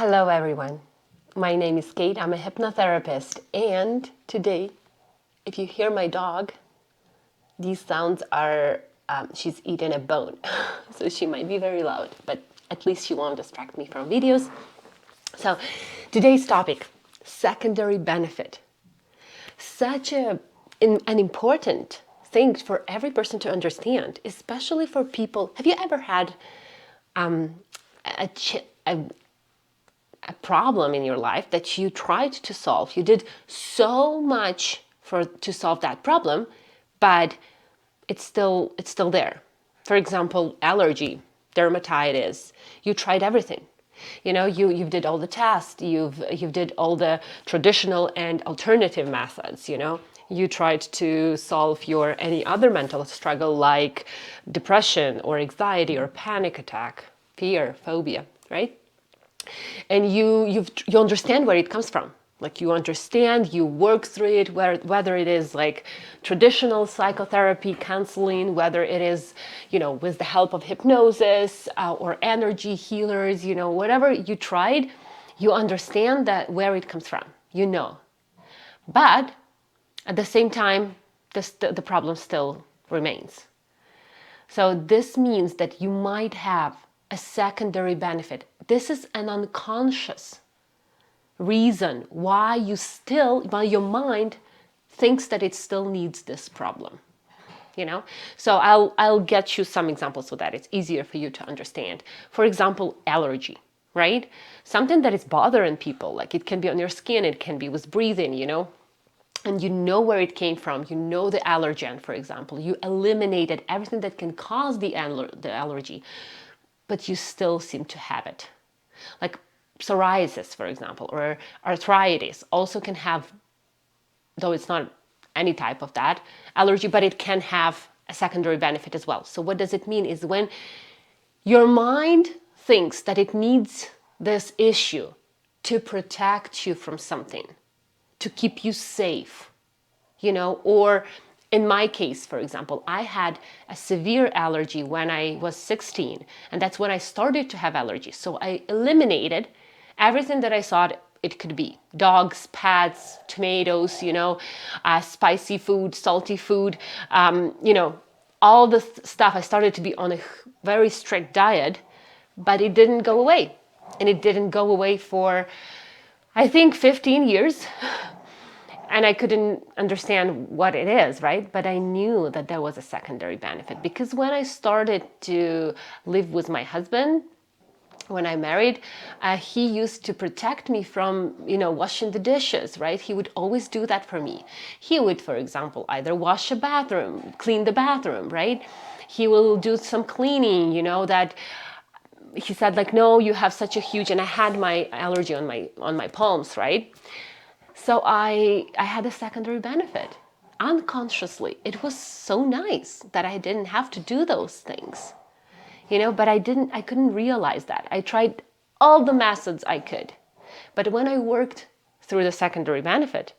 Hello everyone, my name is Kate, I'm a hypnotherapist, and today, if you hear my dog, these sounds are, she's eating a bone, so she might be very loud, but at least she won't distract me from videos. So today's topic, secondary benefit. Such an important thing for every person to understand, especially for people. Have you ever had a problem in your life that you tried to solve? You did so much to solve that problem, but it's still there. For example, allergy, dermatitis. You tried everything. You did all the tests. You've did all the traditional and alternative methods. You tried to solve your any other mental struggle like depression or anxiety or panic attack, fear, phobia, right? And you understand where it comes from. Like you understand, you work through it, whether it is like traditional psychotherapy, counseling, whether it is, with the help of hypnosis or energy healers, whatever you tried, you understand that where it comes from, But at the same time, the problem still remains. So this means that you might have a secondary benefit. This is an unconscious reason why your mind thinks that it still needs this problem. So I'll get you some examples so that it's easier for you to understand. For example, allergy, right? Something that is bothering people, like it can be on your skin, it can be with breathing, and you know where it came from. You know the allergen, for example. You eliminated everything that can cause the allergy, but you still seem to have it. Like psoriasis, for example, or arthritis also can have, though it's not any type of that allergy, but it can have a secondary benefit as well. So what does it mean is when your mind thinks that it needs this issue to protect you from something, to keep you safe, or in my case, for example, I had a severe allergy when I was 16, and that's when I started to have allergies. So I eliminated everything that I thought it could be. Dogs, pets, tomatoes, spicy food, salty food, all the stuff. I started to be on a very strict diet, but it didn't go away. And it didn't go away for, I think, 15 years. And I couldn't understand what it is, right? But I knew that there was a secondary benefit because when I started to live with my husband, when I married, he used to protect me from, washing the dishes, right? He would always do that for me. He would, for example, either wash a bathroom, clean the bathroom, right? He will do some cleaning, that he said like, no, you have such a huge, and I had my allergy on my palms, right? So I had a secondary benefit. Unconsciously, it was so nice that I didn't have to do those things, but I couldn't realize that. I tried all the methods I could. But when I worked through the secondary benefit,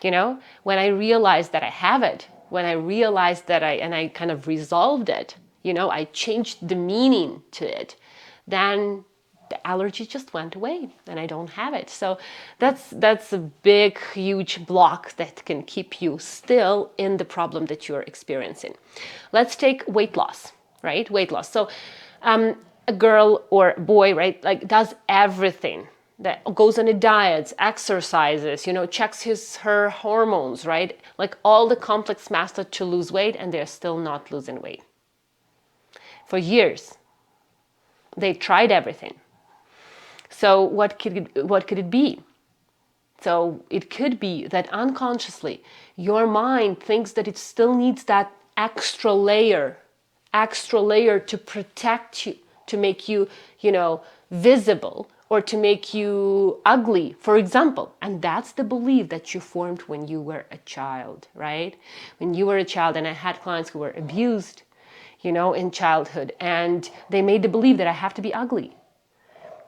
when I realized that I have it, when I realized that I kind of resolved it, I changed the meaning to it, then the allergy just went away and I don't have it. So that's a big, huge block that can keep you still in the problem that you're experiencing. Let's take weight loss, right? Weight loss. So a girl or boy, right, like does everything, that goes on a diet, exercises, checks her hormones, right? Like all the complex method to lose weight, and they're still not losing weight. For years, they tried everything. So what could it be? So it could be that unconsciously your mind thinks that it still needs that extra layer to protect you, to make you, visible, or to make you ugly, for example. And that's the belief that you formed when you were a child, right? When you were a child, and I had clients who were abused, in childhood, and they made the belief that I have to be ugly.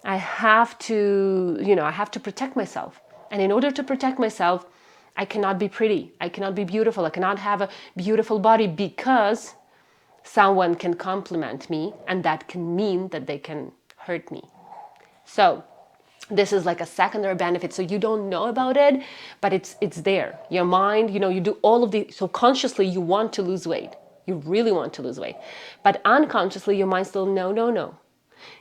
I have to protect myself. And in order to protect myself, I cannot be pretty. I cannot be beautiful. I cannot have a beautiful body because someone can compliment me, and that can mean that they can hurt me. So This is like a secondary benefit, so you don't know about it, but it's there. Your mind, you do all of the, so consciously you want to lose weight. You really want to lose weight. But unconsciously your mind still, no.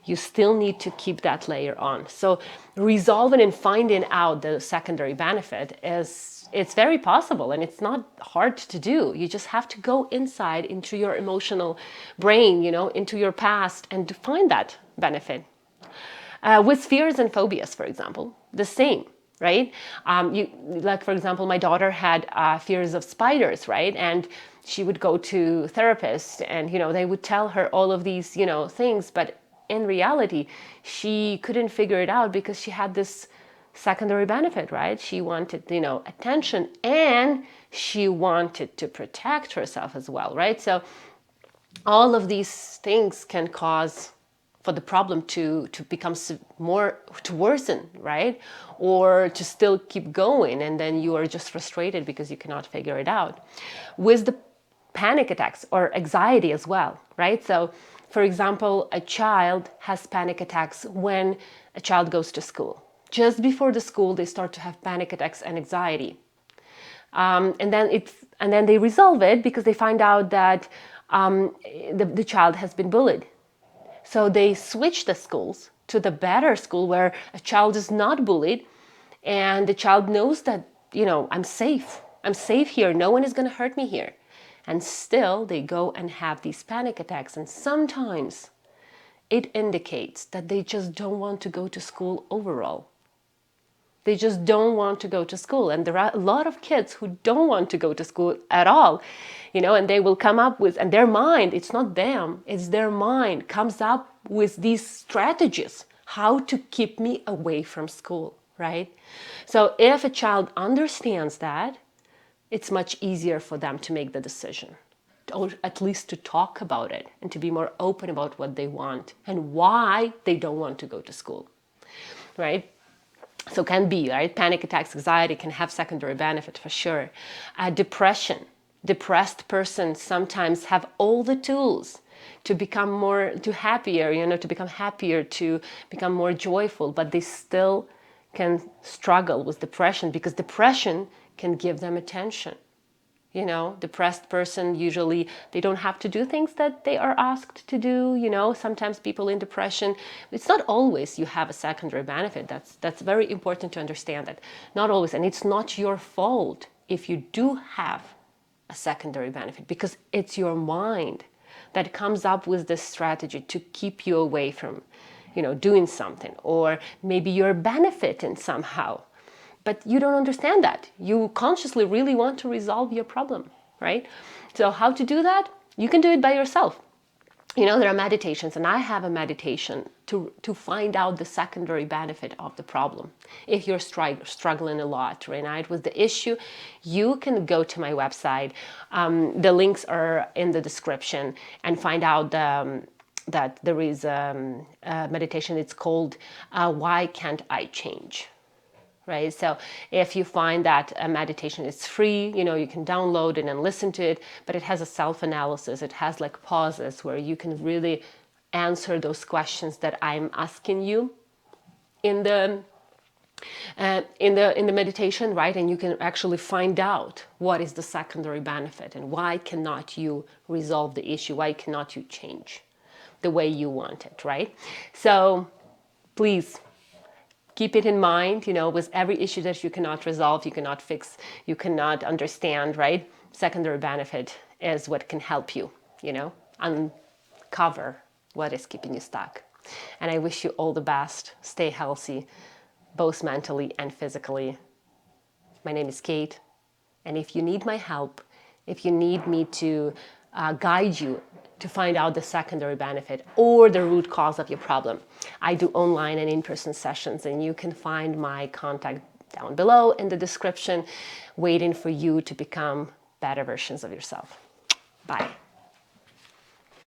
You still need to keep that layer on. So resolving and finding out the secondary benefit it's very possible, and it's not hard to do. You just have to go inside into your emotional brain, into your past, and to find that benefit. With fears and phobias, for example, the same, right? Like, for example, my daughter had fears of spiders, right? And she would go to therapists, and they would tell her all of these things, but in reality she couldn't figure it out because she had this secondary benefit, right? She wanted attention, and she wanted to protect herself as well, right? So all of these things can cause for the problem to become more, to worsen, right? Or to still keep going, and then you are just frustrated because you cannot figure it out. With the panic attacks or anxiety as well, right? So for example, a child has panic attacks when a child goes to school. Just before the school, they start to have panic attacks and anxiety. And then they resolve it because they find out that the child has been bullied. So they switch the schools to the better school where a child is not bullied, and the child knows that, I'm safe. I'm safe here. No one is going to hurt me here. And still they go and have these panic attacks. And sometimes it indicates that they just don't want to go to school overall. They just don't want to go to school. And there are a lot of kids who don't want to go to school at all, and they will come up with, and their mind, it's not them, it's their mind comes up with these strategies, how to keep me away from school, right? So if a child understands that, it's much easier for them to make the decision, or at least to talk about it and to be more open about what they want and why they don't want to go to school, right? So can be, right? Panic attacks, anxiety can have secondary benefit for sure. Depression. Depressed persons sometimes have all the tools to become happier, to become happier, to become more joyful, but they still can struggle with depression because depression can give them attention. Depressed person, usually they don't have to do things that they are asked to do. Sometimes people in depression, it's not always you have a secondary benefit. That's very important to understand that. Not always, and it's not your fault if you do have a secondary benefit, because it's your mind that comes up with this strategy to keep you away from, doing something, or maybe you're benefiting somehow. But you don't understand that. You consciously really want to resolve your problem, right? So how to do that? You can do it by yourself. There are meditations, and I have a meditation to find out the secondary benefit of the problem. If you're struggling a lot, right, with the issue, you can go to my website. The links are in the description, and find out that there is a meditation. It's called Why Can't I Change? Right? So if you find that a meditation is free, you can download it and listen to it, but it has a self-analysis. It has like pauses where you can really answer those questions that I'm asking you in the meditation, right? And you can actually find out what is the secondary benefit and why cannot you resolve the issue? Why cannot you change the way you want it, right? So please, keep it in mind, with every issue that you cannot resolve, you cannot fix, you cannot understand, right? Secondary benefit is what can help you, uncover what is keeping you stuck. And I wish you all the best. Stay healthy, both mentally and physically. My name is Kate, and if you need my help, if you need me to guide you to find out the secondary benefit or the root cause of your problem, I do online and in-person sessions, and you can find my contact down below in the description, waiting for you to become better versions of yourself. Bye.